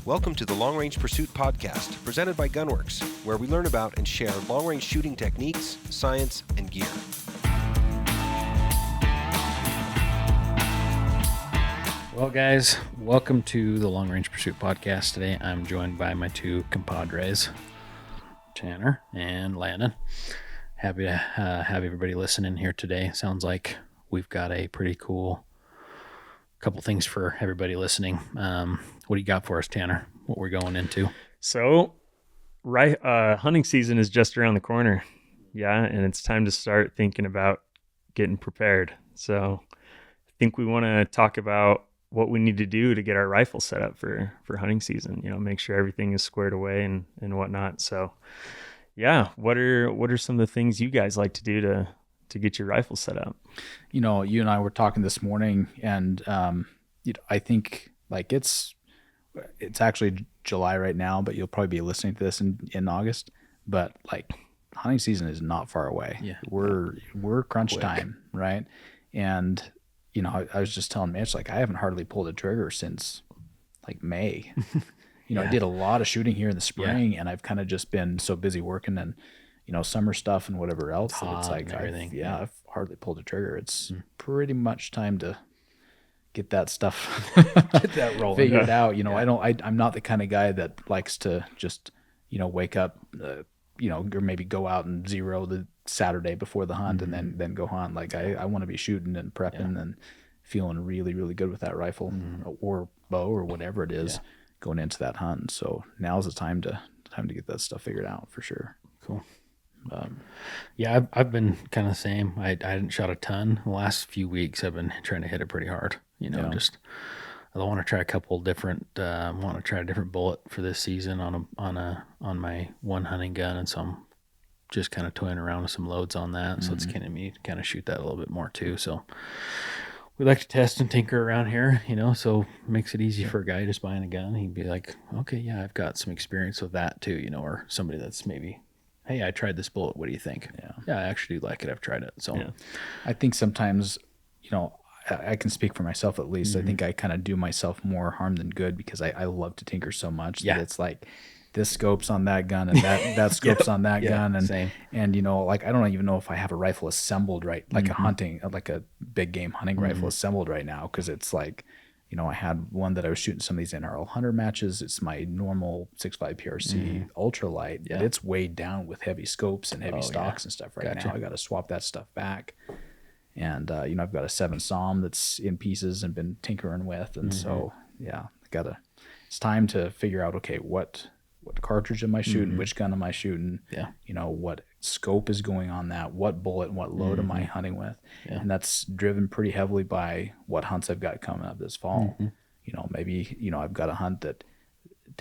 Welcome to the Long Range Pursuit Podcast, presented by Gunworks, where we learn about and share long-range shooting techniques, science, and gear. Well, guys, welcome to the Long Range Pursuit Podcast. Today, I'm joined by my two compadres, Tanner and Landon. Happy to have everybody listening here today. Sounds like we've got a pretty cool couple things for everybody listening. What do you got for us, Tanner? What we're going into? So, hunting season is just around the corner. Yeah, and it's time to start thinking about getting prepared. So, I think we want to talk about what we need to do to get our rifle set up for hunting season. You know, make sure everything is squared away and whatnot. So, yeah, what are some of the things you guys like to do to get your rifle set up? You know, you and I were talking this morning, and I think like it's actually July right now, but you'll probably be listening to this in August. But like hunting season is not far away. Yeah, we're crunch time, right? And you know, I was just telling Mitch, like I haven't hardly pulled a trigger since like May. You know, I did a lot of shooting here in the spring, and I've kind of just been so busy working and summer stuff and whatever else. That it's like everything. I've hardly pulled a trigger. It's pretty much time to get that stuff figured out. You know, I'm not the kind of guy that likes to just wake up, or maybe go out and zero the Saturday before the hunt and then go hunt. Like I want to be shooting and prepping and feeling really, really good with that rifle or bow or whatever it is going into that hunt. So now's the time to get that stuff figured out for sure. Cool. I've been kind of the same. I hadn't shot a ton the last few weeks. I've been trying to hit it pretty hard. Just I want to try a couple different. Want to try a different bullet for this season on my one hunting gun, and so I'm just kind of toying around with some loads on that. So it's kind of me to kind of shoot that a little bit more too. So we like to test and tinker around here, so it makes it easy for a guy just buying a gun. He'd be like, okay, yeah, I've got some experience with that too, or somebody that's maybe, hey, I tried this bullet. What do you think? Yeah, I actually do like it. I've tried it. So I think sometimes, I can speak for myself at least. I think I kind of do myself more harm than good because I love to tinker so much that it's like this scope's on that gun and that scope's on that gun. And, same. And, like, I don't even know if I have a rifle assembled right, like like a big game hunting rifle assembled right now. Cause it's like, I had one that I was shooting some of these NRL hunter matches. It's my normal 6.5 PRC ultralight, but it's weighed down with heavy scopes and heavy stocks and stuff right now. I got to swap that stuff back. And, I've got a 7 SAUM that's in pieces and been tinkering with. And so, it's time to figure out, okay, what cartridge am I shooting? Which gun am I shooting? What scope is going on that? What bullet and what load am I hunting with? And that's driven pretty heavily by what hunts I've got coming up this fall. Maybe, I've got a hunt that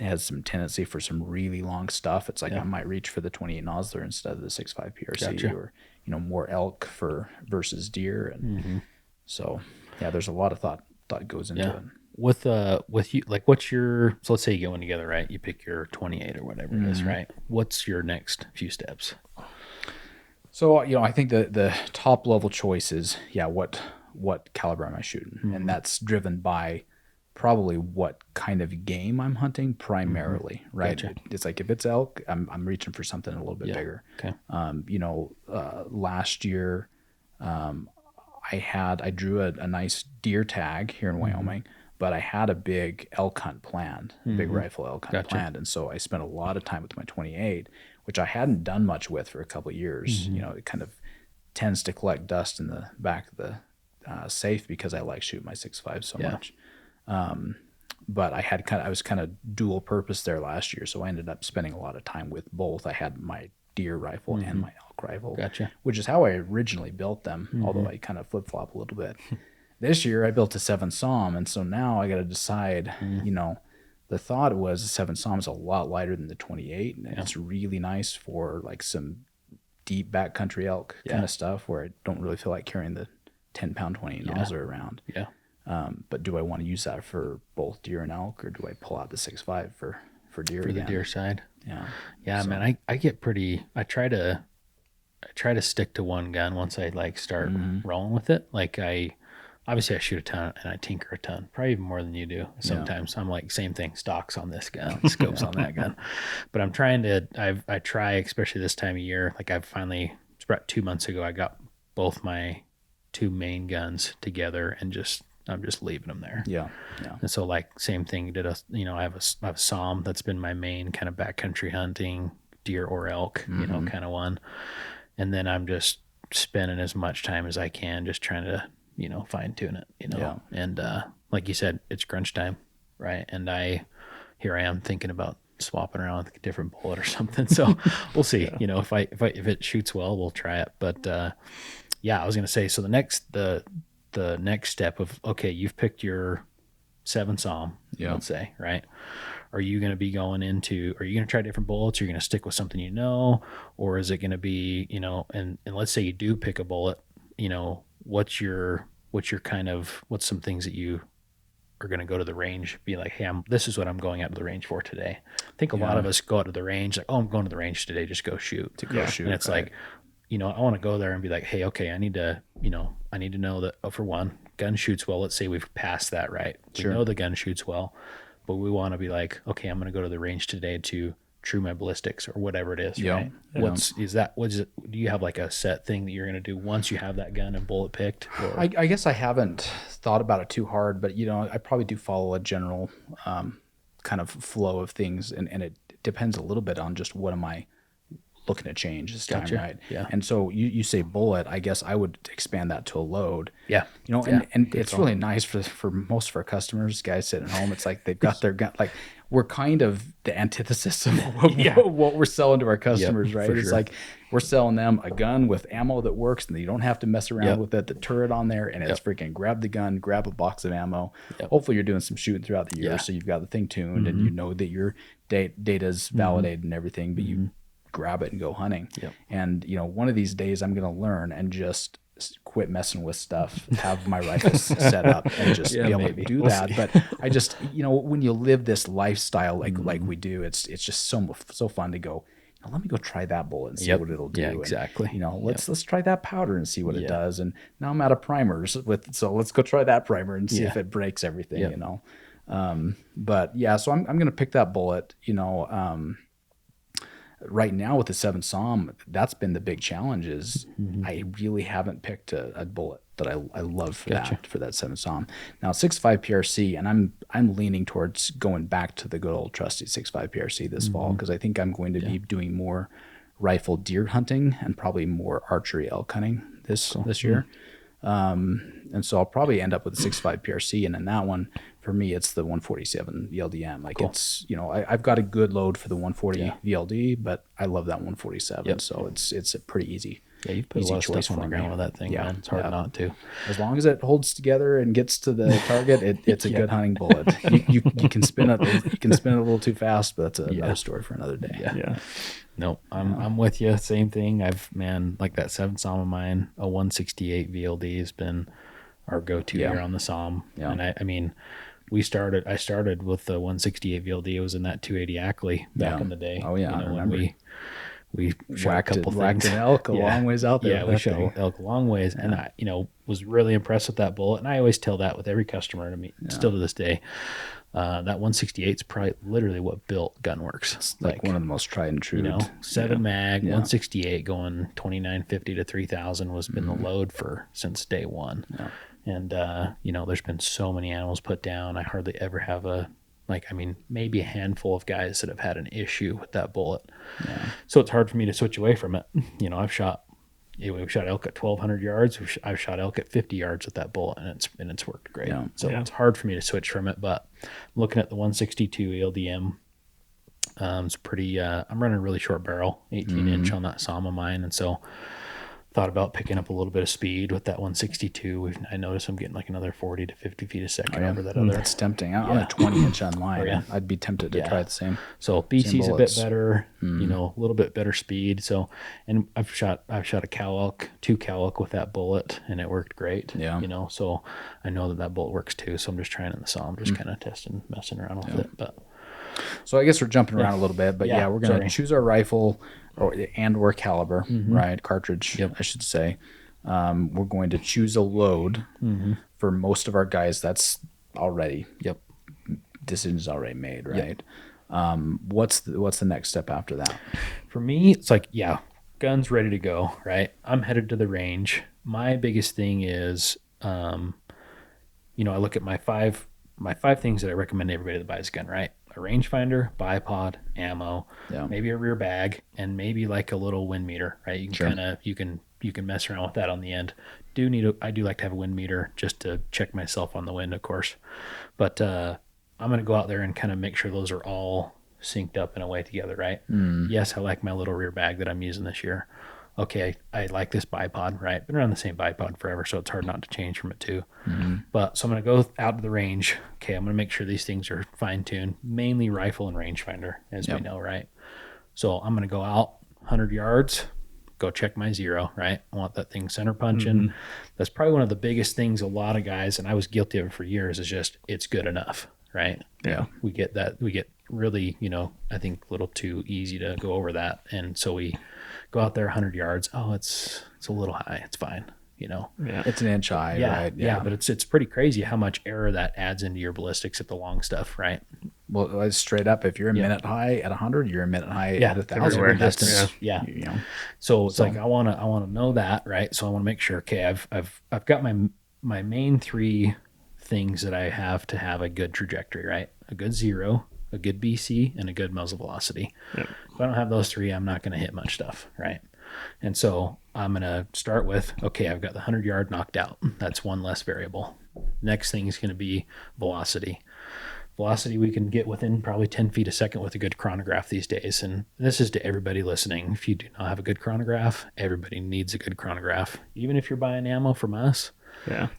has some tendency for some really long stuff. It's like I might reach for the 28 Nosler instead of the 6.5 PRC or, more elk versus deer. And so, there's a lot of thought goes into it. With you, like so let's say you go in together, right? You pick your 28 or whatever it is, right? What's your next few steps? So, I think the top level choice is, what caliber am I shooting? And that's driven by probably what kind of game I'm hunting primarily, right? Gotcha. It's like if it's elk, I'm reaching for something a little bit bigger. Okay. Last year, I drew a nice deer tag here in Wyoming, but I had a big elk hunt planned, big rifle elk hunt planned. And so I spent a lot of time with my 28, which I hadn't done much with for a couple of years. It kind of tends to collect dust in the back of the safe because I like shooting my 6.5 so much. But I was kind of dual purpose there last year. So I ended up spending a lot of time with both. I had my deer rifle and my elk rifle, which is how I originally built them. Although I kind of flip flop a little bit. This year I built a 7 SAUM. And so now I got to decide, the thought was the 7 SAUM is a lot lighter than the 28. And it's really nice for like some deep backcountry elk kind of stuff where I don't really feel like carrying the 10-pound 28 Nosler around. But do I want to use that for both deer and elk, or do I pull out the 6.5 for deer? For the deer side. So, man, I get pretty. I try to stick to one gun once I like start rolling with it. Like I obviously I shoot a ton and I tinker a ton, probably even more than you do. Sometimes I'm like, same thing, stocks on this gun, scopes on that gun. But I'm trying to, I try, especially this time of year, like I've finally, it's about 2 months ago, I got both my 2 main guns together and I'm just leaving them there. Yeah. And so like same thing, I have a SOM that's been my main kind of backcountry hunting, deer or elk, kind of one. And then I'm just spending as much time as I can just trying to, fine tune it, And like you said, it's crunch time, right? And here I am thinking about swapping around with a different bullet or something. So we'll see. If it shoots well, we'll try it. But I was gonna say, so the next step of, okay, you've picked your 7 SOM, let's say, right? Are you going to be are you going to try different bullets? Are you going to stick with something or is it going to be, and let's say you do pick a bullet, what's some things that you are going to go to the range, be like, hey, this is what I'm going out to the range for today. I think a lot of us go out to the range like, oh, I'm going to the range today, just go shoot. Shoot. And it's like, I want to go there and be like, hey, okay, I need to know that, for one, gun shoots well. Let's say we've passed that, right? We know the gun shoots well, but we want to be like, okay, I'm going to go to the range today to true my ballistics or whatever it is, right? Do you have like a set thing that you're going to do once you have that gun and bullet picked? Or? I guess I haven't thought about it too hard, but I probably do follow a general kind of flow of things, and it depends a little bit on just what am I looking to change this time, right? Yeah. And so you say bullet, I guess I would expand that to a load. Yeah. And it's really nice for most of our customers, guys sitting at home. It's like they've got their gun. Like we're kind of the antithesis of what we're selling to our customers, right? It's like we're selling them a gun with ammo that works, and you don't have to mess around with it. The turret on there, and it's freaking grab the gun, grab a box of ammo. Hopefully, you're doing some shooting throughout the year, so you've got the thing tuned, and you know that your data's validated and everything, but you grab it and go hunting. And one of these days I'm going to learn and just quit messing with stuff, have my rifles set up and just be able to do that. But I just, when you live this lifestyle like we do, it's just so fun to go, let me go try that bullet and see what it'll do. Yeah, exactly. And, let's try that powder and see what it does. And now I'm out of primers so let's go try that primer and see if it breaks everything, But so I'm going to pick that bullet, right now with the 7 SOM, that's been the big challenge is I really haven't picked a bullet that I love for that 7 SOM. Now 6.5 PRC, and I'm leaning towards going back to the good old trusty 6.5 PRC this fall, because I think I'm going to be doing more rifle deer hunting and probably more archery elk hunting this year. And so I'll probably end up with a 6.5 PRC, and in that one, for me, it's the 147 VLDM. Like it's, I've got a good load for the 140 VLD, but I love that 147. So it's a pretty easy. Yeah, you put a lot of stuff on the ground with that thing, man. It's hard not to. As long as it holds together and gets to the target, it's a good hunting bullet. You can spin it. You can spin it a little too fast, but that's another story for another day. No, I'm with you. Same thing. Like that 7 SOM of mine, a 168 VLD has been our go-to here on the SOM. And I started with the 168 VLD. It was in that 280 Ackley back in the day. Oh yeah, I remember. When we shot a couple things. An elk a long ways out there. Yeah, we shot elk a long ways, and I was really impressed with that bullet. And I always tell that with every customer to me, still to this day. That 168 is probably literally what built Gunworks. It's like one of the most tried and true. 7 mag, 168 going 2950 to 3000 was been the load since day one. Yeah. And there's been so many animals put down. I hardly ever have maybe a handful of guys that have had an issue with that bullet. Yeah. So it's hard for me to switch away from it. We've shot elk at 1,200 yards. I've shot elk at 50 yards with that bullet, and it's worked great. Yeah. So it's hard for me to switch from it. But looking at the 162 LDM, it's pretty. I'm running a really short barrel, 18 inch on that SOM of mine, and so thought about picking up a little bit of speed with that 162. I noticed I'm getting like another 40 to 50 feet a second over that other. That's tempting. I'm a 20 inch on mine. I'd be tempted to try the same. So BC's a bit better, a little bit better speed. So, and I've shot a cow elk, 2 cow elk with that bullet, and it worked great. Yeah. So I know that bullet works too. So I'm just trying in the SOM, just kind of testing, messing around with it. But so I guess we're jumping around a little bit, but we're going to choose our rifle or caliber, right? Cartridge, I should say. We're going to choose a load for most of our guys, that's already Yep. decisions already made, right? What's the next step after that? For me, it's like, yeah, guns ready to go, right? I'm headed to the range. My biggest thing is, I look at my five things that I recommend everybody that buys a gun, right? A rangefinder, bipod, ammo, maybe a rear bag, and maybe like a little wind meter, right? You can you can mess around with that on the end. I do like to have a wind meter just to check myself on the wind, of course. But I'm going to go out there and kind of make sure those are all synced up in a way together, right? Yes, I like my little rear bag that I'm using this year. Okay, I like this bipod, right? Been around the same bipod forever, so it's hard not to change from it too. But so I'm going to go out to the range. Okay, I'm going to make sure these things are fine-tuned, mainly rifle and rangefinder, as we know, right? So I'm going to go out 100 yards, go check my zero, right? I want that thing center punching. That's probably one of the biggest things a lot of guys, and I was guilty of it for years, is just it's good enough, right? Yeah. We get really, I think a little too easy to go over that. And so we go out there 100 yards. Oh, it's a little high. It's fine. Yeah. It's an inch high, right? Yeah. But it's pretty crazy how much error that adds into your ballistics at the long stuff, right? Well, straight up, if you're a minute high at 100, you're a minute high at 1,000. Distance. Yeah. So it's like I want to know that, right? So I want to make sure. Okay, I've got my main three things that I have to have a good trajectory, right? A good zero, a good BC, and a good muzzle velocity. If I don't have those three, I'm not going to hit much stuff, right? And so I'm going to start with, okay, I've got the 100-yard knocked out. That's one less variable. Next thing is going to be velocity. Velocity we can get within probably 10 feet a second with a good chronograph these days. And this is to everybody listening. If you do not have a good chronograph, everybody needs a good chronograph. Even if you're buying ammo from us,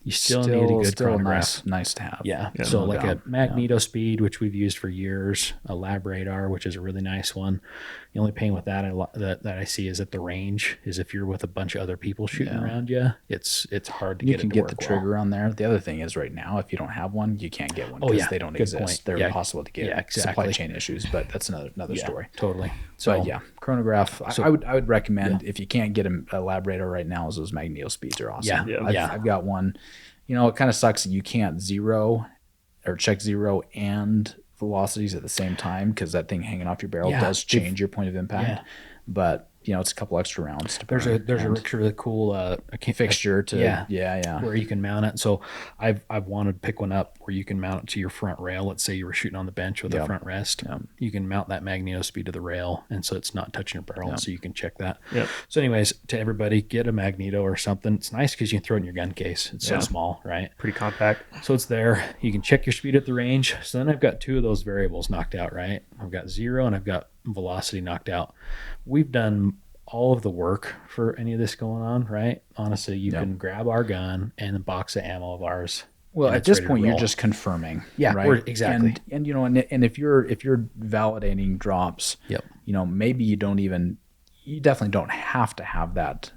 you still need a good chronograph. Nice to have. So like a magneto speed, which we've used for years, a lab radar, which is a really nice one. The only pain with that I see is at the range is if you're with a bunch of other people shooting around you, it's hard to get it to work. You can get the trigger on there. The other thing is right now, if you don't have one, you can't get one because they don't exist. Point. They're impossible to get. Supply chain issues, but that's another story. Totally. So chronograph. I would recommend if you can't get a lab radar right now, is those magneto speeds are awesome. I've got one. It kind of sucks that you can't zero or check zero and velocities at the same time because that thing hanging off your barrel does change your point of impact. But it's a couple extra rounds to there's a really cool fixture to where you can mount it. So I've wanted to pick one up where you can mount it to your front rail. Let's say you were shooting on the bench with a front rest. You can mount that magneto speed to the rail, and so it's not touching your barrel, so you can check that. So anyways, to everybody, get a magneto or something. It's nice because you can throw it in your gun case. It's so small, right? Pretty compact. So it's there. You can check your speed at the range. So then I've got two of those variables knocked out, right? I've got zero and I've got velocity knocked out. We've done all of the work for any of this going on, right? Honestly, you can grab our gun and a box of ammo of ours. Well, at this point, you're just confirming, right? Exactly. And if you're validating drops, maybe you definitely don't have to have that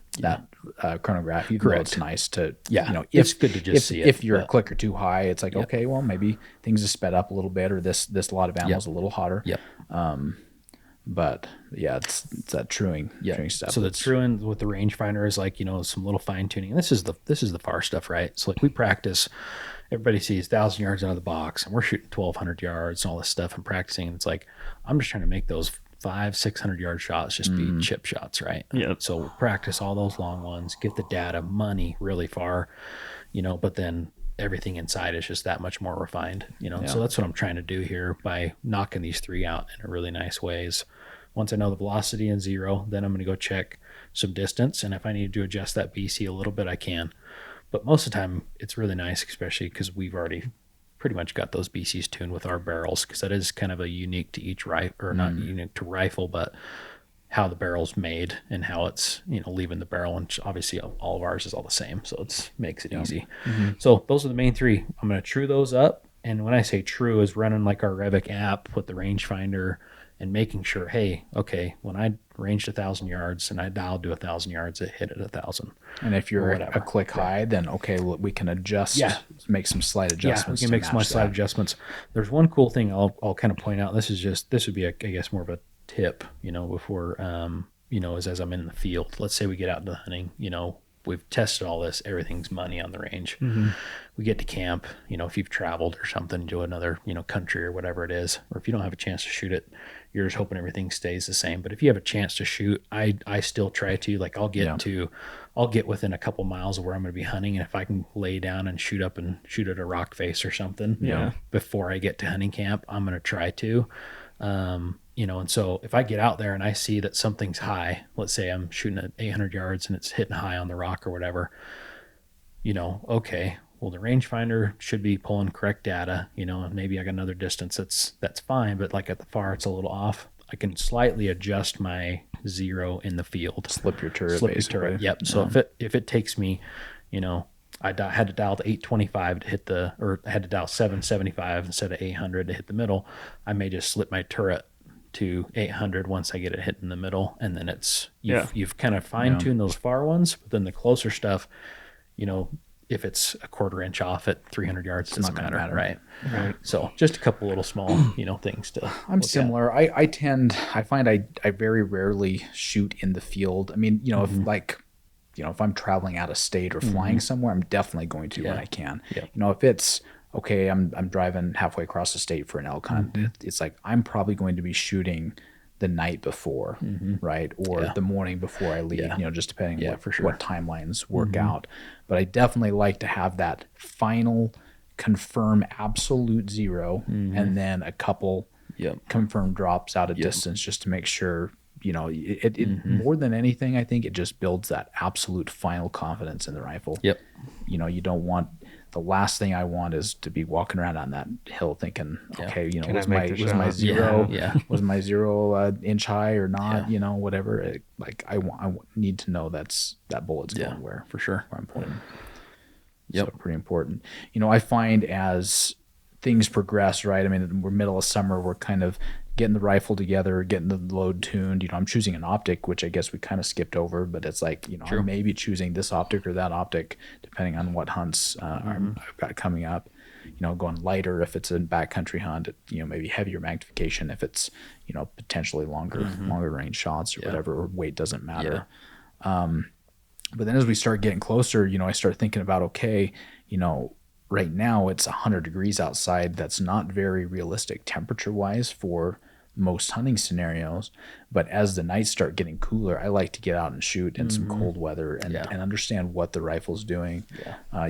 chronograph. Even though it's nice to, it's good to just see it. If you're a clicker too high, it's like, okay, well, maybe things have sped up a little bit, or this lot of ammo is a little hotter. But it's that truing stuff. So the truing with the rangefinder is like, some little fine tuning. And this is the far stuff, right? So like we practice, everybody sees 1,000 yards out of the box and we're shooting 1,200 yards and all this stuff and practicing. And it's like, I'm just trying to make those 500-600 yard shots just be chip shots, right? So practice all those long ones, get the data, money really far, but then everything inside is just that much more refined, So that's what I'm trying to do here by knocking these three out in a really nice ways. Once I know the velocity and zero, then I'm going to go check some distance, and if I need to adjust that BC a little bit, I can. But most of the time, it's really nice, especially because we've already pretty much got those BCs tuned with our barrels, because that is kind of a unique to each rifle, or not unique to rifle, but how the barrel's made and how it's leaving the barrel, and obviously all of ours is all the same, so it makes it easy. So those are the main three. I'm going to true those up, and when I say true, is running like our Revic app with the rangefinder and making sure, hey, okay, when I ranged 1,000 yards and I dialed to 1,000 yards, it hit at 1,000. And if you're a click high, then okay, well, we can adjust, make some slight adjustments. We can make some slight adjustments. There's one cool thing I'll kind of point out. This would be, I guess, more of a tip, before, as I'm in the field. Let's say we get out into hunting, we've tested all this. Everything's money on the range. We get to camp, if you've traveled or something to another, country or whatever it is, or if you don't have a chance to shoot it, you're just hoping everything stays the same. But if you have a chance to shoot, I still try to, like, I'll get within a couple miles of where I'm going to be hunting. And if I can lay down and shoot up and shoot at a rock face or something, before I get to hunting camp, I'm going to try to, and so if I get out there and I see that something's high, let's say I'm shooting at 800 yards and it's hitting high on the rock or whatever, okay, well, the rangefinder should be pulling correct data, and maybe I got another distance that's fine, but like at the far, it's a little off. I can slightly adjust my zero in the field. Slip your turret. Yep. So if it takes me, I had to dial to 825 to hit or I had to dial 775 instead of 800 to hit the middle. I may just slip my turret to 800 once I get it hit in the middle, and then you've kind of fine-tuned those far ones, but then the closer stuff, if it's a quarter inch off at 300 yards, it doesn't matter. Right. So just a couple little small, things to I'm similar. I find I very rarely shoot in the field. I mean, if I'm traveling out of state or flying somewhere, I'm definitely going to when I can. Yep. If it's okay, I'm driving halfway across the state for an elk hunt, it's like I'm probably going to be shooting the night before, right? Or the morning before I leave, just depending what timelines work out. But I definitely like to have that final confirm absolute zero, and then a couple confirmed drops out of distance, just to make sure, it more than anything, I think it just builds that absolute final confidence in the rifle. Yep. You don't want, the last thing I want is to be walking around on that hill thinking, okay, was my zero, was my 0 inch high or not, whatever. I need to know that bullet's going where, for sure, where I'm pointing. So pretty important. I find as things progress, right? I mean, we're middle of summer, we're kind of getting the rifle together, getting the load tuned. I'm choosing an optic, which I guess we kind of skipped over, but it's like, I'm maybe choosing this optic or that optic, depending on what hunts I've got coming up. Going lighter if it's a backcountry hunt, maybe heavier magnification if it's, potentially longer range shots or whatever, or weight doesn't matter. But then as we start getting closer, I start thinking about, okay, right now it's 100 degrees outside. That's not very realistic temperature wise for most hunting scenarios. But as the nights start getting cooler, I like to get out and shoot in some cold weather and understand what the rifle's doing,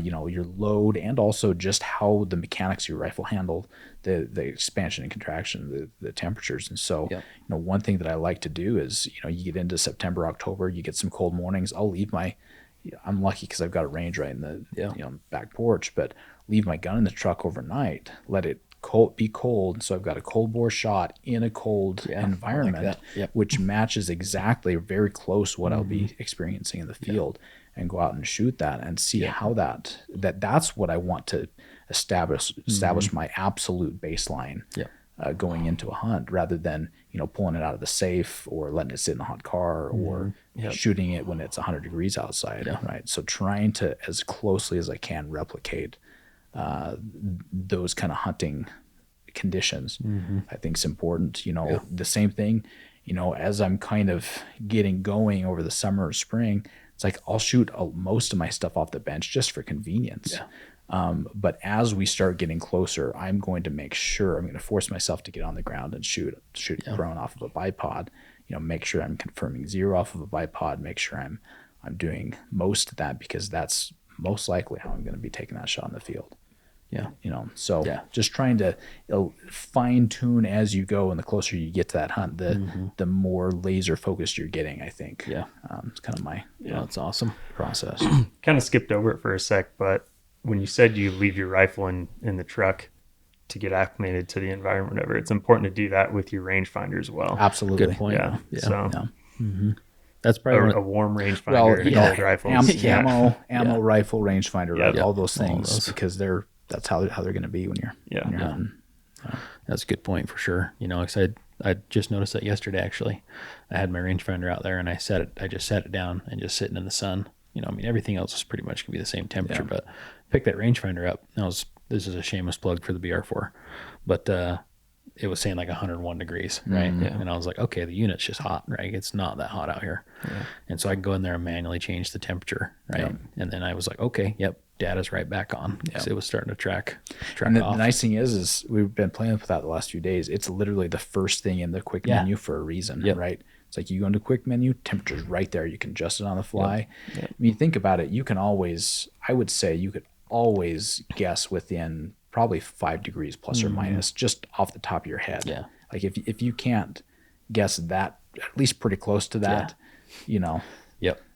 your load, and also just how the mechanics of your rifle handle the expansion and contraction, the temperatures. And so, one thing that I like to do is, you get into September, October, you get some cold mornings. I'll leave I'm lucky because I've got a range right in the back porch, but leave my gun in the truck overnight, let it be cold. So I've got a cold bore shot in a cold environment, like which matches exactly very close what I'll be experiencing in the field, and go out and shoot that and see how that's what I want to establish my absolute baseline going into a hunt, rather than, pulling it out of the safe or letting it sit in a hot car or shooting it when it's 100 degrees outside. Right. So trying to, as closely as I can, replicate those kind of hunting conditions, I think is important. The same thing, as I'm kind of getting going over the summer or spring, it's like I'll shoot most of my stuff off the bench just for convenience. But as we start getting closer, I'm going to make sure, I'm going to force myself to get on the ground and shoot prone off of a bipod, make sure I'm confirming zero off of a bipod, make sure I'm doing most of that, because that's most likely how I'm going to be taking that shot in the field. Just trying to fine tune as you go, and the closer you get to that hunt, the more laser focused you're getting, I think. It's kind of my that's awesome process. Kind of skipped over it for a sec, but when you said you leave your rifle in the truck to get acclimated to the environment, whatever, it's important to do that with your rangefinder as well. Absolutely. Good point. So That's probably a warm rangefinder, cold rifles. Ammo rifle, rangefinder, right? All those things, because that's how they're going to be when you're hunting. That's a good point for sure. Because I just noticed that yesterday, actually. I had my rangefinder out there and I just set it down and just sitting in the sun. Everything else is pretty much going to be the same temperature, but pick that rangefinder up. This is a shameless plug for the BR4, but it was saying like 101 degrees, right? And I was like, okay, the unit's just hot, right? It's not that hot out here. And so I can go in there and manually change the temperature, right? And then I was like, okay, data's right back on, because it was starting to track and the off. nice thing is we've been playing with that the last few days. It's literally the first thing in the quick menu for a reason, right? It's like you go into quick menu, temperature's right there. You can adjust it on the fly. I mean, think about it. You can always, I would say you could always guess within probably 5 degrees plus or minus, just off the top of your head. Like if you can't guess that, at least pretty close to that, you know.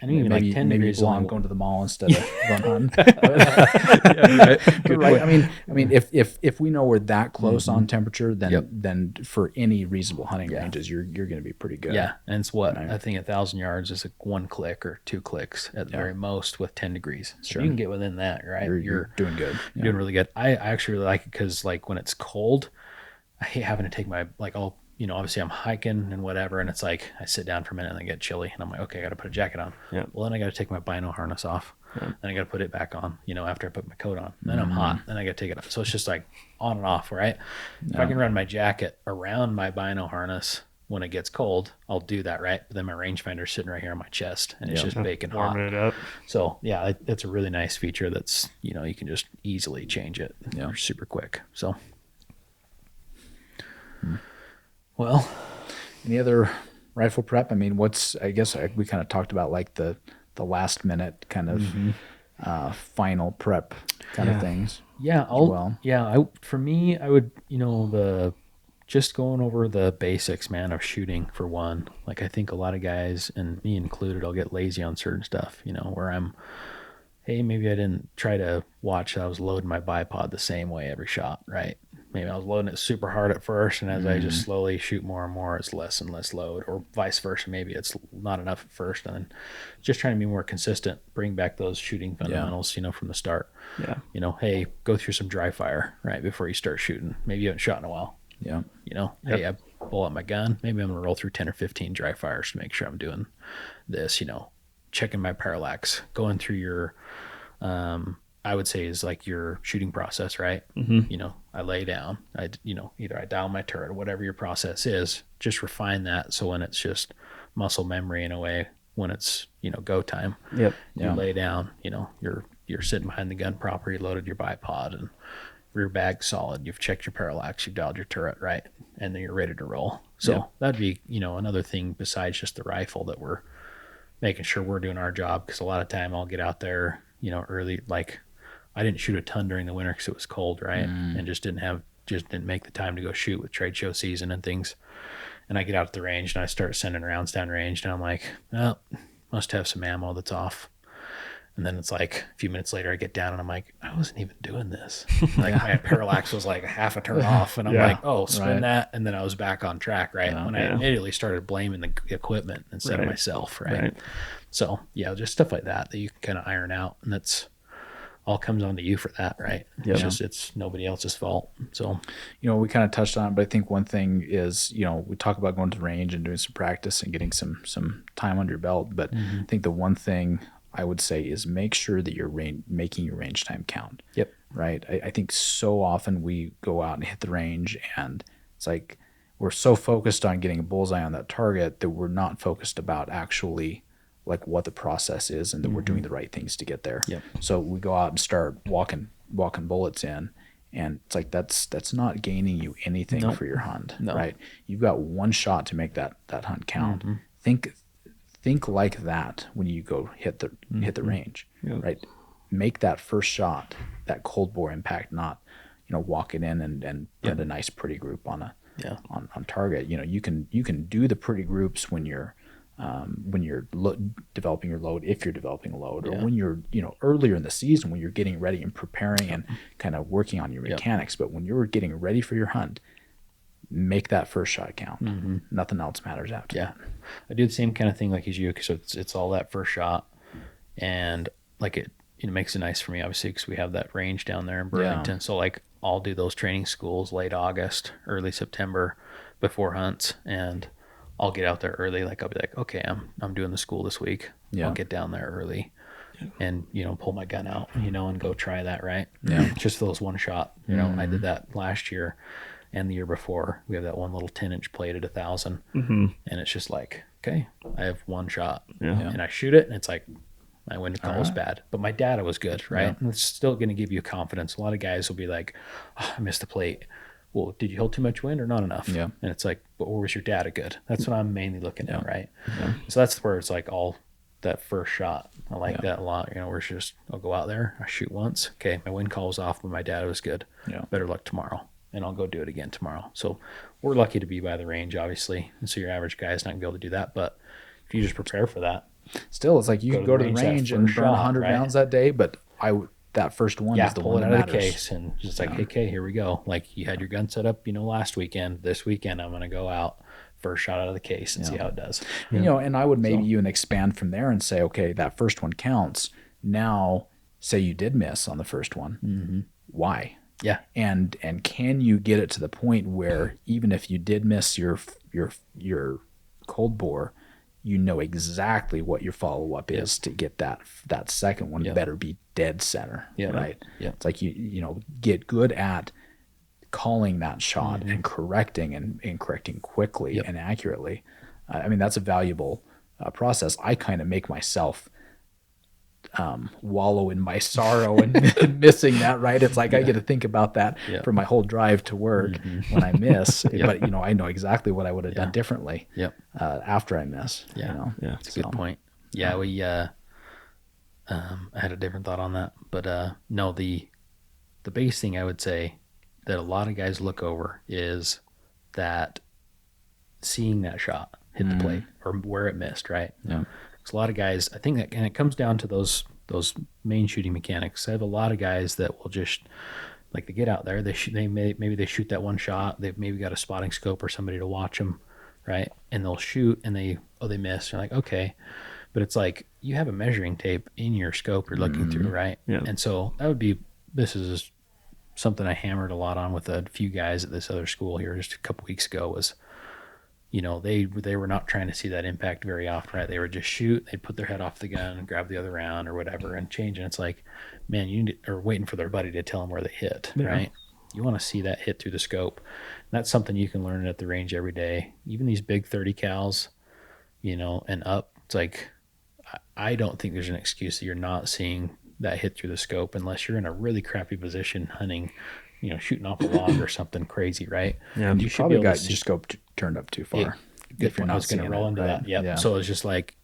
And even maybe like 10 maybe degrees belong only... going to the mall instead of going hunting. Right. I mean, if we know we're that close on temperature, then for any reasonable hunting ranges, you're going to be pretty good. And it's what I think 1,000 yards is like 1 click or 2 clicks at the very most with 10 degrees. So if you can get within that, right? You're doing good. You're doing really good. I actually really like it because like when it's cold, I hate having to take my obviously I'm hiking and whatever, and it's like I sit down for a minute and I get chilly, and I'm like, okay, I got to put a jacket on. Well, then I got to take my bino harness off, then I got to put it back on. After I put my coat on, then I'm hot, then I got to take it off. So it's just like on and off, right? If I can run my jacket around my bino harness when it gets cold, I'll do that, right? But then my rangefinder's sitting right here on my chest, and it's just baking hot. Warming it up. So yeah, it's a really nice feature. That's you can just easily change it. Super quick. So. Well, any other rifle prep? I mean, I guess we kind of talked about like the last minute kind of final prep kind of things. For me, I would, just going over the basics, man, of shooting for one. Like I think a lot of guys, and me included, I'll get lazy on certain stuff, where hey, maybe I didn't try to watch, I was loading my bipod the same way every shot, right? Maybe I was loading it super hard at first, and as I just slowly shoot more and more, it's less and less load, or vice versa. Maybe it's not enough at first, and then just trying to be more consistent, bring back those shooting fundamentals, from the start. Hey, go through some dry fire right before you start shooting. Maybe you haven't shot in a while. Hey, I pull out my gun. Maybe I'm gonna roll through 10 or 15 dry fires to make sure I'm doing this. Checking my parallax, going through your I would say is like your shooting process, right? I lay down, either I dial my turret or whatever your process is, just refine that. So when it's just muscle memory in a way, when it's, go time, you lay down, you're sitting behind the gun proper, you loaded your bipod and rear bag solid, you've checked your parallax, you've dialed your turret, right? And then you're ready to roll. So that'd be, another thing besides just the rifle that we're making sure we're doing our job. Cause a lot of time I'll get out there, early, like, I didn't shoot a ton during the winter because it was cold, right? And just didn't make the time to go shoot with trade show season and things. And I get out at the range and I start sending rounds down range, and I'm like, well, must have some ammo that's off. And then it's like a few minutes later I get down and I'm like, I wasn't even doing this. Like my parallax was like a half a turn off, and I'm like, oh, spin that. And then I was back on track, right? When I immediately started blaming the equipment instead of myself, right? So just stuff like that you can kind of iron out, and that's all comes on to you for that, right? It's nobody else's fault. So, we kind of touched on it, but I think one thing is, we talk about going to the range and doing some practice and getting some time under your belt. But I think the one thing I would say is make sure that you're making your range time count. Right. I think so often we go out and hit the range, and it's like we're so focused on getting a bullseye on that target that we're not focused about actually like what the process is, and that we're doing the right things to get there. So we go out and start walking bullets in, and it's like that's not gaining you anything for your hunt, right? You've got one shot to make that hunt count. Think like that when you go hit the range, right? Make that first shot that cold bore impact, not walking in and put a nice pretty group on on target. You can do the pretty groups when you're developing your load, if you're developing a load, or when you're earlier in the season when you're getting ready and preparing and kind of working on your mechanics. But when you're getting ready for your hunt, make that first shot count. Nothing else matters after that. I do the same kind of thing like as you, because it's all that first shot, and like it makes it nice for me, obviously, because we have that range down there in Burlington. So like I'll do those training schools late August, early September before hunts, and I'll get out there early. Like I'll be like, okay, I'm doing the school this week. I'll get down there early and, pull my gun out, and go try that. Right. Just for those one shot, I did that last year. And the year before, we have that one little 10-inch plate at 1,000. Mm-hmm. And it's just like, okay, I have one shot. Yeah. And I shoot it, and it's like, my wind call was right. bad. But my data was good, right? Yeah. And it's still going to give you confidence. A lot of guys will be like, oh, I missed the plate. Well, did you hold too much wind or not enough? Yeah. And it's like, but where was your data good? That's what I'm mainly looking at, right? Yeah. So that's where it's like all that first shot. I like Yeah. that a lot. You know, where it's just, I'll go out there, I shoot once. Okay, my wind call was off, but my data was good. Yeah. Better luck tomorrow. And I'll go do it again tomorrow. So we're lucky to be by the range, obviously. And so your average guy is not going to be able to do that. But if you just prepare for that. Still, it's like you can go to the range and burn 100 rounds that day, but that first one is the pull one it that out matters. of the case and just like, okay, here we go. Like you had your gun set up, last weekend. This weekend, I'm going to go out first shot out of the case and see how it does. And I would maybe even expand from there and say, okay, that first one counts. Now, say you did miss on the first one. Mm-hmm. Why? Yeah. And can you get it to the point where even if you did miss your cold bore, you know exactly what your follow-up is to get that second one better be dead center, right? Yeah. It's like you get good at calling that shot and correcting and correcting quickly and accurately. I mean, that's a valuable process. I kind of make myself wallow in my sorrow and missing that, right? It's like I get to think about that for my whole drive to work when I miss. But I know exactly what I would have done differently after I miss. Yeah, that's a good point. Yeah, we I had a different thought on that, but no, the biggest thing I would say that a lot of guys look over is that seeing that shot hit the plate or where it missed, right? Yeah. Because a lot of guys, I think that, and it comes down to those main shooting mechanics. I have a lot of guys that will just, like, they get out there, maybe they shoot that one shot, they've maybe got a spotting scope or somebody to watch them, right? And they'll shoot and they miss. You're like, okay. But it's like, you have a measuring tape in your scope you're looking through, right? Yeah. And so this is something I hammered a lot on with a few guys at this other school here just a couple weeks ago was, they were not trying to see that impact very often, right? They would just shoot, they'd put their head off the gun, grab the other round or whatever and change. And it's like, man, or waiting for their buddy to tell them where they hit, right? You want to see that hit through the scope. And that's something you can learn at the range every day. Even these big 30 cals, and up, it's like, I don't think there's an excuse that you're not seeing that hit through the scope unless you're in a really crappy position hunting, shooting off a log or something crazy, right? Yeah. And You probably got your scope turned up too far. If you're not going to roll into that. Yep. Yeah. So it's just like,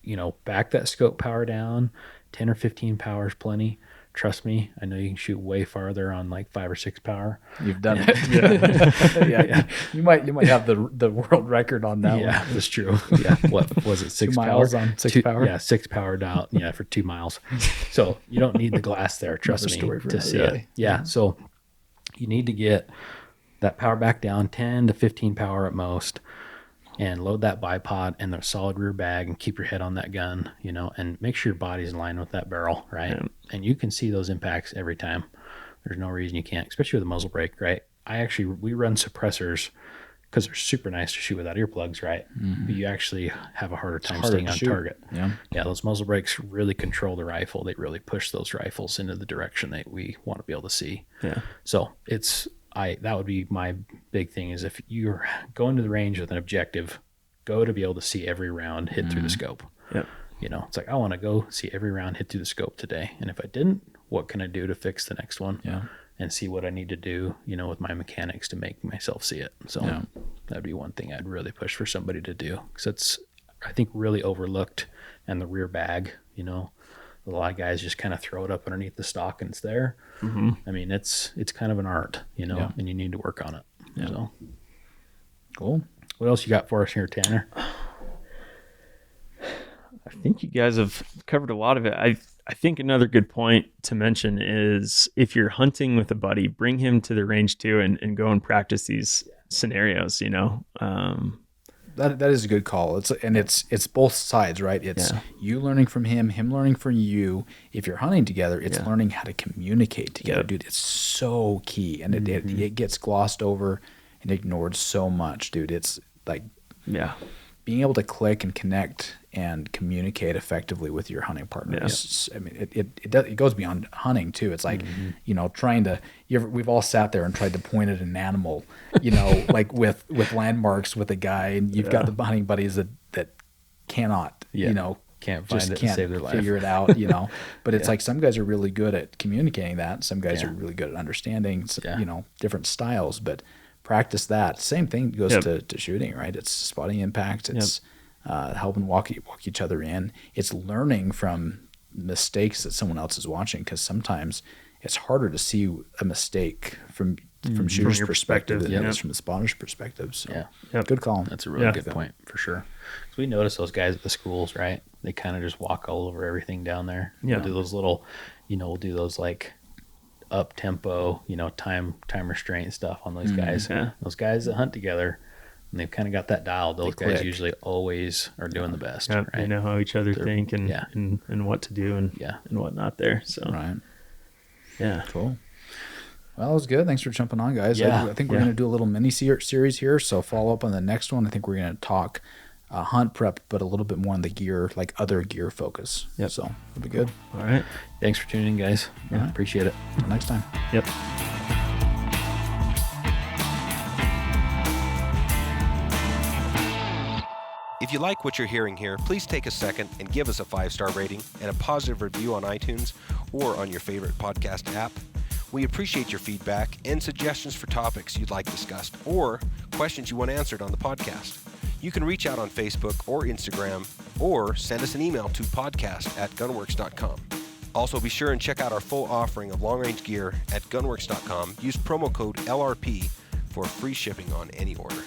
back that scope power down, 10 or 15 power is plenty. Trust me, I know you can shoot way farther on like 5 or 6 power. You've done it. Yeah. You might have the world record on that one. Yeah, that's true. Yeah. What was it? 6 2 miles power? on 6 power? Yeah, 6 power dial, for 2 miles. So you don't need the glass there, trust me, story for to another see day. it. Yeah. So you need to get that power back down, 10 to 15 power at most, and load that bipod and the solid rear bag and keep your head on that gun, and make sure your body's in line with that barrel, right? Yeah. And you can see those impacts every time. There's no reason you can't, especially with a muzzle brake, right? We run suppressors because they're super nice to shoot without earplugs, right? But you actually have a harder time staying on target. Yeah, those muzzle brakes really control the rifle. They really push those rifles into the direction that we want to be able to see. Yeah. So that would be my big thing is if you're going to the range with an objective, go to be able to see every round hit through the scope. Yep. It's like, I want to go see every round hit through the scope today. And if I didn't, what can I do to fix the next one? Yeah. And see what I need to do, with my mechanics to make myself see it. So that'd be one thing I'd really push for somebody to do. Because it's, I think, really overlooked. And the rear bag, a lot of guys just kind of throw it up underneath the stock and it's there. Mm-hmm. I mean, it's kind of an art, and you need to work on it. Yeah. So Cool. What else you got for us here, Tanner? I think you guys have covered a lot of it. I think another good point to mention is if you're hunting with a buddy, bring him to the range too and go and practice these scenarios, That is a good call. It's both sides, right? It's you learning from him learning from you. If you're hunting together, it's learning how to communicate together, dude. It's so key, and it gets glossed over and ignored so much, dude. It's like, being able to click and connect and communicate effectively with your hunting partners. I mean, it goes beyond hunting too. It's like, trying to, we've all sat there and tried to point at an animal, like with landmarks with a guy, and you've got the hunting buddies that cannot, can't find it, can't save their life. figure it out, but it's like some guys are really good at communicating that. Some guys are really good at understanding, different styles, but practice that. Same thing goes to shooting, right? It's spotting impact. It's helping walk each other in. It's learning from mistakes that someone else is watching, because sometimes it's harder to see a mistake from shooter's perspective than it is from the spotter's perspective. So good call. That's a really good point for sure. So we notice those guys at the schools, right? They kind of just walk all over everything down there. We'll do those little, we'll do those like up tempo, time restraint stuff on those guys. Those guys that hunt together, and they've kind of got that dialed. Those guys usually always are doing the best. Right? They know how each other think and what to do and what not there. So cool. Well, it was good. Thanks for jumping on, guys. I think we're going to do a little mini series here. So follow up on the next one. I think we're going to talk hunt prep, but a little bit more on the gear, like other gear focus. So it'll be good. All right. Thanks for tuning in, guys. Appreciate it. Until next time. Yep. If you like what you're hearing here, please take a second and give us a 5-star rating and a positive review on iTunes or on your favorite podcast app. We appreciate your feedback and suggestions for topics you'd like discussed or questions you want answered on the podcast. You can reach out on Facebook or Instagram, or send us an email to podcast@gunworks.com. Also, be sure and check out our full offering of long-range gear at gunworks.com. Use promo code LRP for free shipping on any order.